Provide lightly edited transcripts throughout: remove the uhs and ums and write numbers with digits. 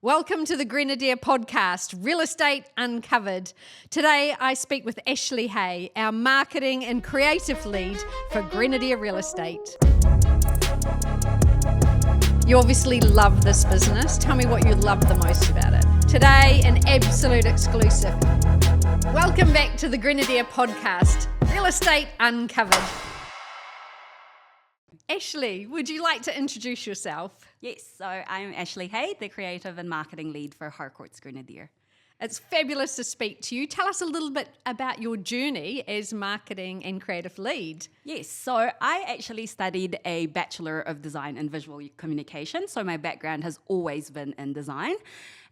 Welcome to the Grenadier podcast, Real Estate Uncovered. Today I speak with Ashley Hay, our marketing and creative lead for Grenadier Real Estate. You obviously love this business. Tell me what you love the most about it. Today, an absolute exclusive. Welcome back to the Grenadier podcast, Real Estate Uncovered. Ashley, would you like to introduce yourself? Yes, so I'm Ashley Hay, the creative and marketing lead for Harcourts Grenadier. It's fabulous to speak to you. Tell us a little bit about your journey as marketing and creative lead. Yes, so I actually studied a Bachelor of Design and Visual Communication, so my background has always been in design.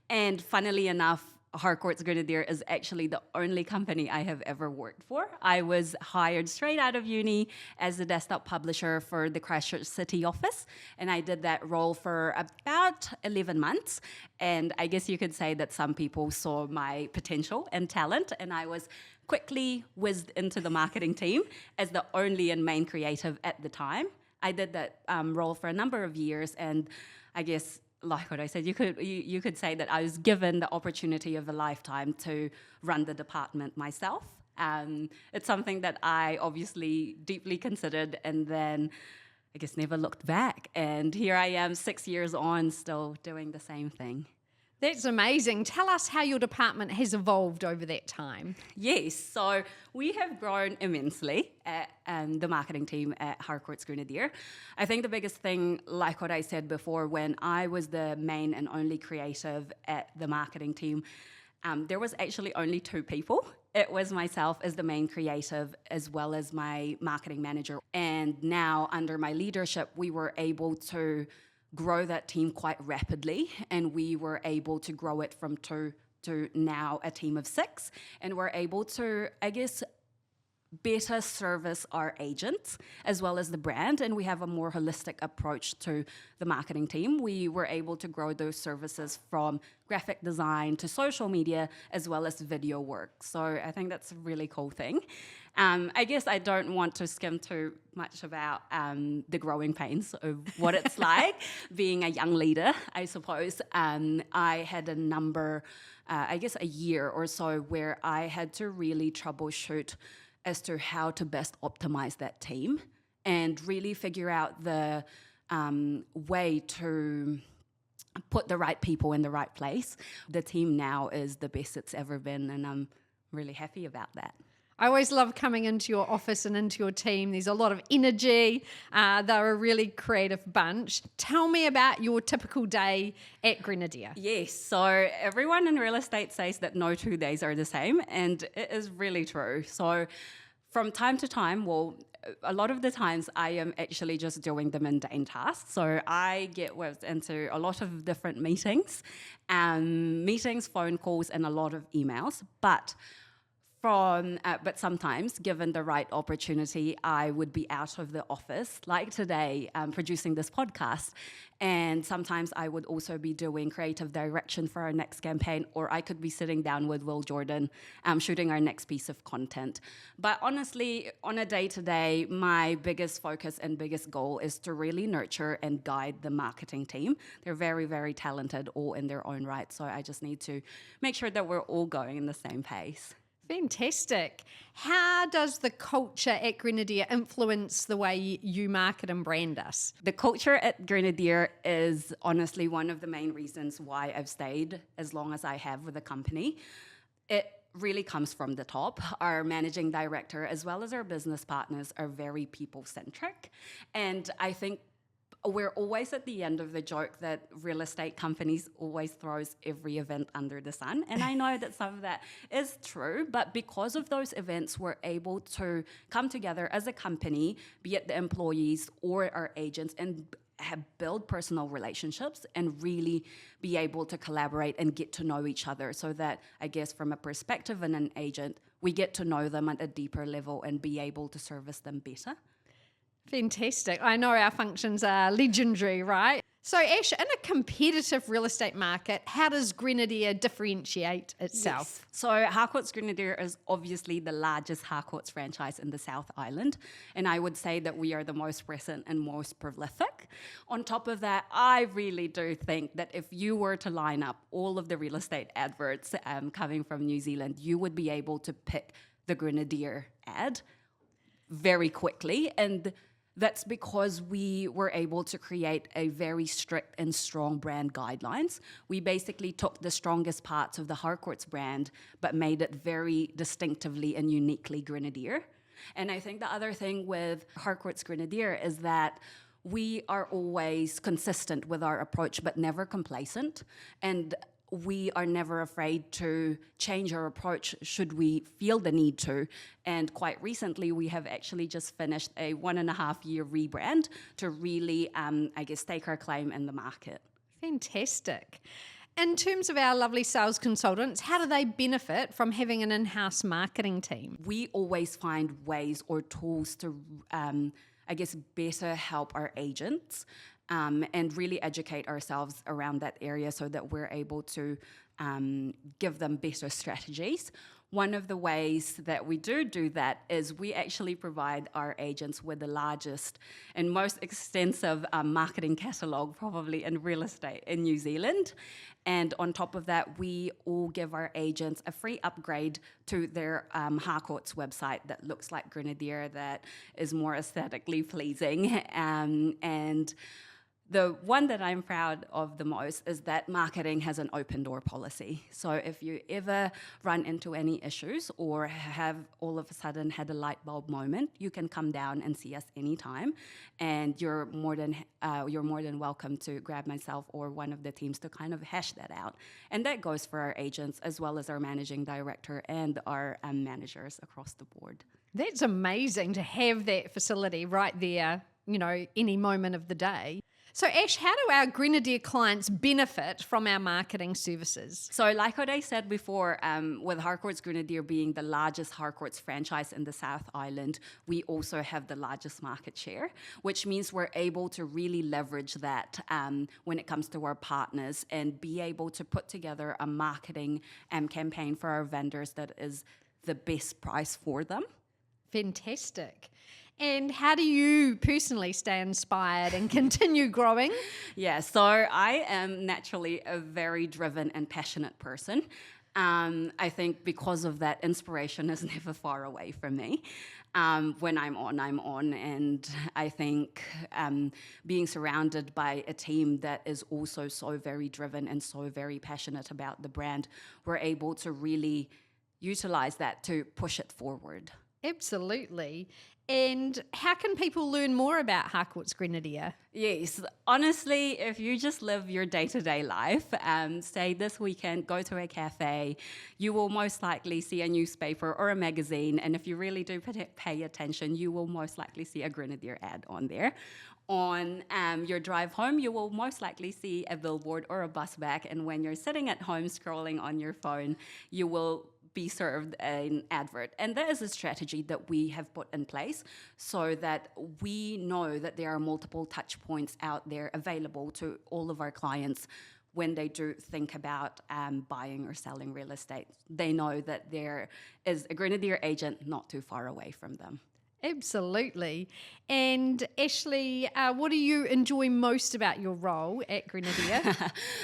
And funnily enough, Harcourts Grenadier is actually the only company I have ever worked for. I was hired straight out of uni as a desktop publisher for the Christchurch City office, and I did that role for about 11 months. And I guess you could say that some people saw my potential and talent, and I was quickly whizzed into the marketing team as the only and main creative at the time. I did that role for a number of years, and I guess like what I said, you could say that I was given the opportunity of a lifetime to run the department myself. It's something that I obviously deeply considered and then I guess never looked back. And here I am 6 years on still doing the same thing. That's amazing. Tell us how your department has evolved over that time. Yes, so we have grown immensely at the marketing team at Harcourts Grenadier. I think the biggest thing, like what I said before, when I was the main and only creative at the marketing team, there was actually only two people. It was myself as the main creative as well as my marketing manager. And now under my leadership, we were able to grow that team quite rapidly, and we were able to grow it from 2 to now a team of 6, and we're able to, I guess, better service our agents as well as the brand, and we have a more holistic approach to the marketing team. We were able to grow those services from graphic design to social media as well as video work. So I think that's a really cool thing. I guess I don't want to skim too much about the growing pains of what it's like being a young leader, I suppose. I had a year or so where I had to really troubleshoot as to how to best optimize that team and really figure out the way to put the right people in the right place. The team now is the best it's ever been, and I'm really happy about that. I always love coming into your office and into your team. There's a lot of energy. They're a really creative bunch. Tell me about your typical day at Grenadier. Yes, so everyone in real estate says that no 2 days are the same, and it is really true. So from time to time, a lot of the times I am actually just doing the mundane tasks. So I get whipped into a lot of different meetings, phone calls, and a lot of emails. But sometimes, given the right opportunity, I would be out of the office, like today, producing this podcast. And sometimes I would also be doing creative direction for our next campaign, or I could be sitting down with Will Jordan, shooting our next piece of content. But honestly, on a day-to-day, my biggest focus and biggest goal is to really nurture and guide the marketing team. They're very, very talented, all in their own right. So I just need to make sure that we're all going in the same pace. Fantastic. How does the culture at Grenadier influence the way you market and brand us? The culture at Grenadier is honestly one of the main reasons why I've stayed as long as I have with the company. It really comes from the top. Our managing director as well as our business partners are very people-centric. And I think we're always at the end of the joke that real estate companies always throws every event under the sun. And I know that some of that is true, but because of those events, we're able to come together as a company, be it the employees or our agents, and build personal relationships and really be able to collaborate and get to know each other, so that I guess from a perspective and an agent, we get to know them at a deeper level and be able to service them better. Fantastic. I know our functions are legendary, right? So Ash, in a competitive real estate market, how does Grenadier differentiate itself? Yes. So Harcourts Grenadier is obviously the largest Harcourts franchise in the South Island, and I would say that we are the most present and most prolific. On top of that, I really do think that if you were to line up all of the real estate adverts coming from New Zealand, you would be able to pick the Grenadier ad very quickly, and that's because we were able to create a very strict and strong brand guidelines. We basically took the strongest parts of the Harcourts brand, but made it very distinctively and uniquely Grenadier. And I think the other thing with Harcourts Grenadier is that we are always consistent with our approach, but never complacent. And we are never afraid to change our approach should we feel the need to. And quite recently, we have actually just finished a 1.5-year rebrand to really, stake our claim in the market. Fantastic. In terms of our lovely sales consultants, how do they benefit from having an in-house marketing team? We always find ways or tools to, better help our agents. And really educate ourselves around that area so that we're able to give them better strategies. One of the ways that we do that is we actually provide our agents with the largest and most extensive marketing catalogue probably in real estate in New Zealand. And on top of that, we all give our agents a free upgrade to their Harcourts website that looks like Grenadier, that is more aesthetically pleasing. And the one that I'm proud of the most is that marketing has an open door policy. So if you ever run into any issues or have all of a sudden had a light bulb moment, you can come down and see us anytime, and you're more than welcome to grab myself or one of the teams to kind of hash that out. And that goes for our agents as well as our managing director and our managers across the board. That's amazing to have that facility right there, any moment of the day. So Ash, how do our Grenadier clients benefit from our marketing services? So like what I said before, with Harcourts Grenadier being the largest Harcourts franchise in the South Island, we also have the largest market share, which means we're able to really leverage that when it comes to our partners and be able to put together a marketing campaign for our vendors that is the best price for them. Fantastic. And how do you personally stay inspired and continue growing? Yeah, so I am naturally a very driven and passionate person. I think because of that, inspiration is never far away from me. When I'm on. And I think being surrounded by a team that is also so very driven and so very passionate about the brand, we're able to really utilize that to push it forward. Absolutely. And how can people learn more about Harcourts Grenadier? Yes, honestly, if you just live your day-to-day life, say this weekend, go to a cafe, you will most likely see a newspaper or a magazine, and if you really do pay attention, you will most likely see a Grenadier ad on there. On your drive home, you will most likely see a billboard or a bus back, and when you're sitting at home scrolling on your phone, you will be served an advert. And that is a strategy that we have put in place so that we know that there are multiple touch points out there available to all of our clients when they do think about buying or selling real estate. They know that there is a Grenadier agent not too far away from them. Absolutely. And Ashley, what do you enjoy most about your role at Grenadier?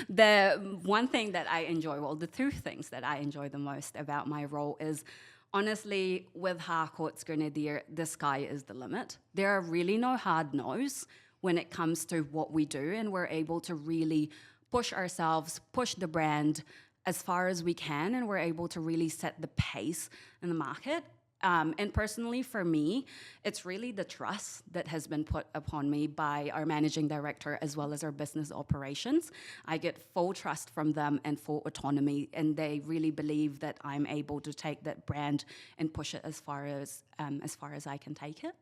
The one thing that I enjoy, the two things that I enjoy the most about my role is, honestly, with Harcourts Grenadier, the sky is the limit. There are really no hard no's when it comes to what we do, and we're able to really push ourselves, push the brand as far as we can, and we're able to really set the pace in the market. And personally, for me, it's really the trust that has been put upon me by our managing director as well as our business operations. I get full trust from them and full autonomy, and they really believe that I'm able to take that brand and push it as far as I can take it.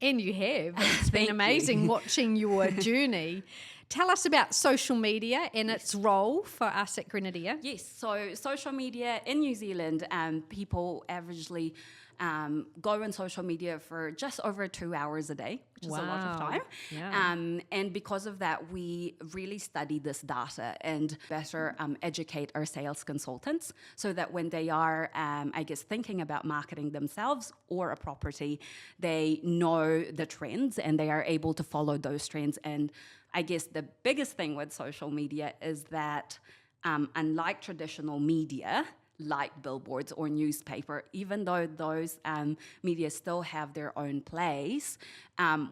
And you have. It's been amazing watching your journey. Tell us about social media and its role for us at Grenadier. Yes, so social media in New Zealand, people averagely go on social media for just over 2 hours a day, which is a lot of time. Yeah. And because of that, we really study this data and better educate our sales consultants so that when they are, thinking about marketing themselves or a property, they know the trends and they are able to follow those trends. And I guess the biggest thing with social media is that unlike traditional media, like billboards or newspaper, even though those media still have their own place,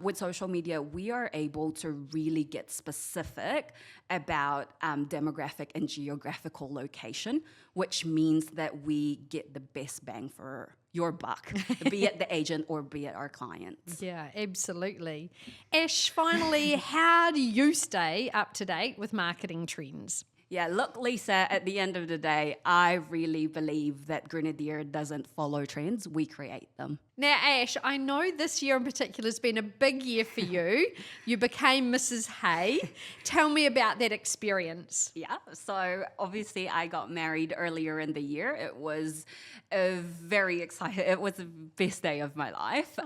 with social media, we are able to really get specific about demographic and geographical location, which means that we get the best bang for your buck, be it the agent or be it our clients. Yeah, absolutely. Ash, finally, how do you stay up to date with marketing trends? Yeah, look, Lisa, at the end of the day, I really believe that Grenadier doesn't follow trends, we create them. Now, Ash, I know this year in particular has been a big year for you. You became Mrs. Hay. Tell me about that experience. Yeah, so obviously I got married earlier in the year. It was a very exciting, it was the best day of my life.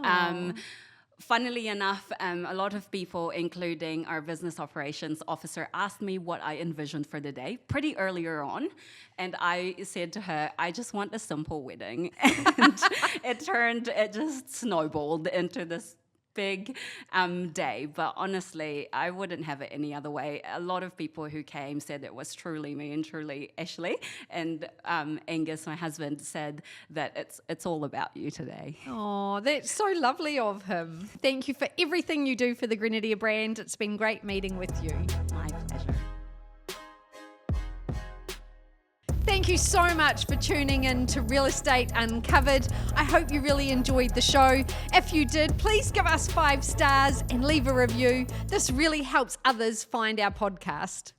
Funnily enough, a lot of people, including our business operations officer, asked me what I envisioned for the day pretty earlier on. And I said to her, I just want a simple wedding. And it just snowballed into this big day. But honestly, I wouldn't have it any other way. A lot of people who came said it was truly me and truly Ashley. And Angus, my husband, said that it's all about you today. Oh, that's so lovely of him. Thank you for everything you do for the Grenadier brand. It's been great meeting with you. My pleasure. Thank you so much for tuning in to Real Estate Uncovered. I hope you really enjoyed the show. If you did, please give us 5 stars and leave a review. This really helps others find our podcast.